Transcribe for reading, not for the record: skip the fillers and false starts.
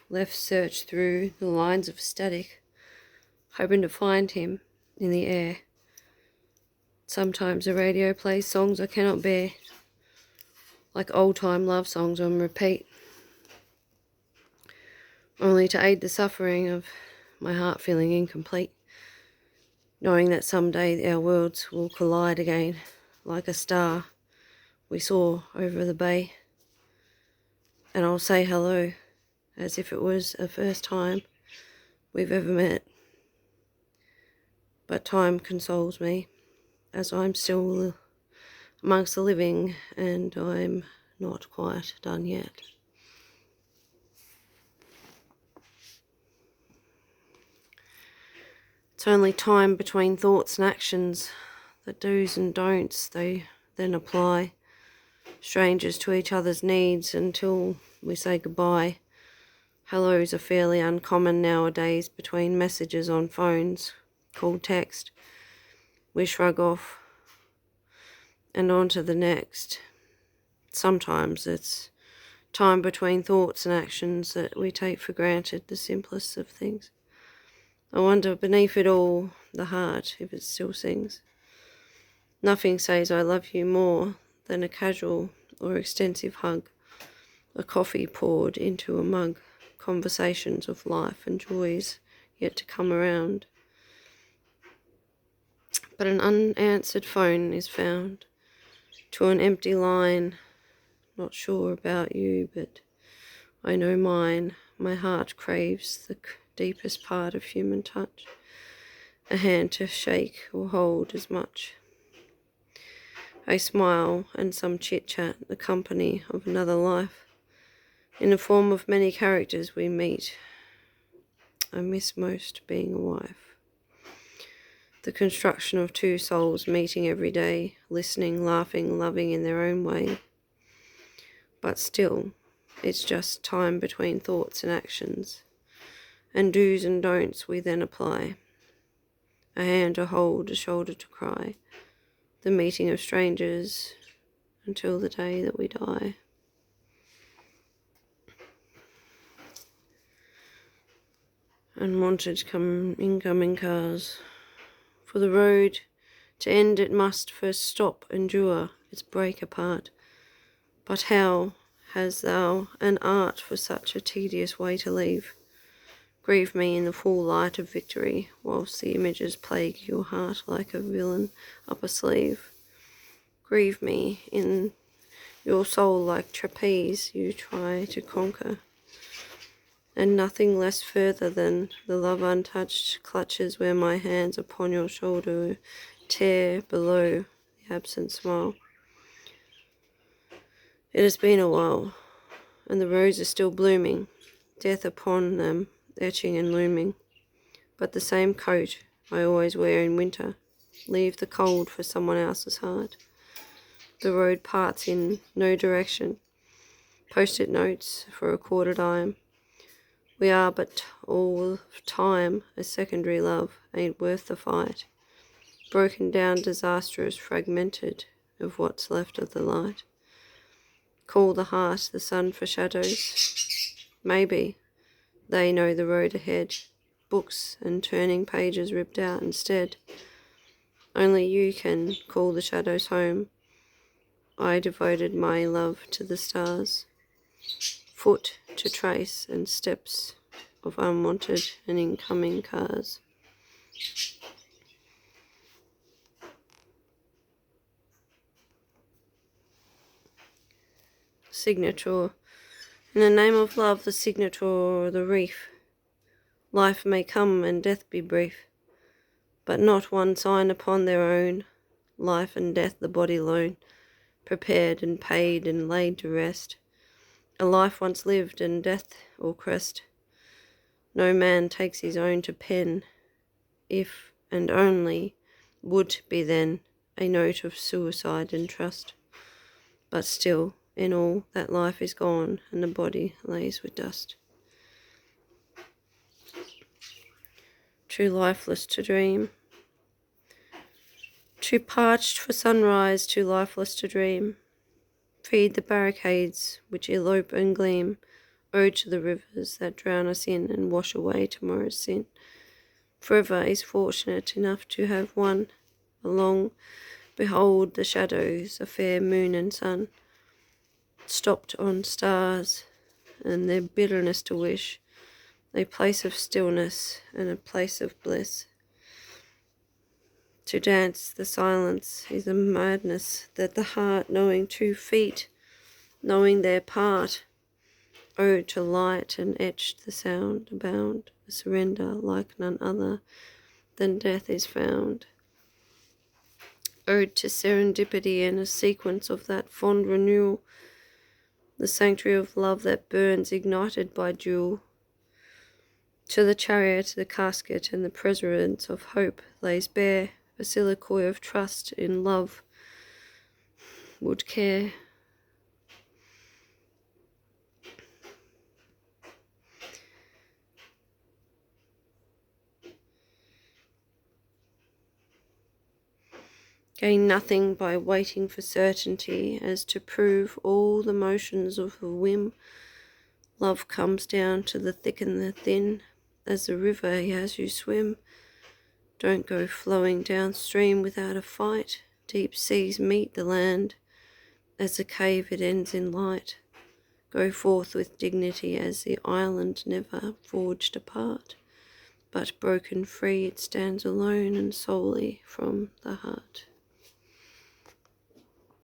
left search through the lines of static, hoping to find him in the air. Sometimes the radio plays songs I cannot bear, like old-time love songs on repeat, only to aid the suffering of my heart feeling incomplete, knowing that someday our worlds will collide again, like a star we saw over the bay. And I'll say hello, as if it was the first time we've ever met. But time consoles me, as I'm still amongst the living, and I'm not quite done yet. It's only time between thoughts and actions, the do's and don'ts they then apply, strangers to each other's needs until we say goodbye. Hellos are fairly uncommon nowadays between messages on phones, called text. We shrug off and on to the next. Sometimes it's time between thoughts and actions that we take for granted, the simplest of things. I wonder beneath it all, the heart, if it still sings. Nothing says I love you more than a casual or extensive hug, a coffee poured into a mug, conversations of life and joys yet to come around. But an unanswered phone is found to an empty line. Not sure about you, but I know mine. My heart craves the deepest part of human touch, a hand to shake or hold as much. A smile and some chit-chat, the company of another life. In the form of many characters we meet. I miss most being a wife. The construction of two souls meeting every day, listening, laughing, loving in their own way. But still, it's just time between thoughts and actions. And do's and don'ts we then apply. A hand to hold, a shoulder to cry. The meeting of strangers until the day that we die. Unwanted incoming cars. For the road to end it must first stop, endure, its break apart. But how hast thou an art for such a tedious way to leave? Grieve me in the full light of victory, whilst the images plague your heart like a villain up a sleeve. Grieve me in your soul like trapeze you try to conquer, and nothing less further than the love untouched clutches where my hands upon your shoulder tear below the absent smile. It has been a while, and the roses still blooming, death upon them etching and looming, but the same coat I always wear in winter, leave the cold for someone else's heart. The road parts in no direction, post-it notes for a quarter dime. We are but all of time, a secondary love ain't worth the fight. Broken down, disastrous, fragmented of what's left of the light. Call the heart, the sun for shadows. Maybe they know the road ahead, books and turning pages ripped out instead. Only you can call the shadows home. I devoted my love to the stars, foot to trace and steps of unwanted and incoming cars. Signature. In the name of love, the signature or the reef. Life may come and death be brief, but not one sign upon their own. Life and death the body loan, prepared and paid and laid to rest. A life once lived and death or crest. No man takes his own to pen, if and only would be then a note of suicide and trust. But still, in all, that life is gone and the body lays with dust. Too lifeless to dream, too parched for sunrise, too lifeless to dream. Feed the barricades which elope and gleam Ode to the rivers that drown us in and wash away tomorrow's sin. Forever is fortunate enough to have won. Along, behold the shadows, a fair moon and sun, stopped on stars, and their bitterness to wish, a place of stillness and a place of bliss. To dance the silence is a madness that the heart, knowing 2 feet, knowing their part, ode to light and etched the sound, abound, a surrender like none other than death is found. Ode to serendipity and a sequence of that fond renewal, the sanctuary of love that burns ignited by jewel. To the chariot, the casket, and the preserance of hope lays bare, a soliloquy of trust in love would care. Gain nothing by waiting for certainty, as to prove all the motions of a whim. Love comes down to the thick and the thin, as the river as you swim. Don't go flowing downstream without a fight. Deep seas meet the land, as the cave it ends in light. Go forth with dignity as the island never forged apart, but broken free it stands alone and solely from the heart.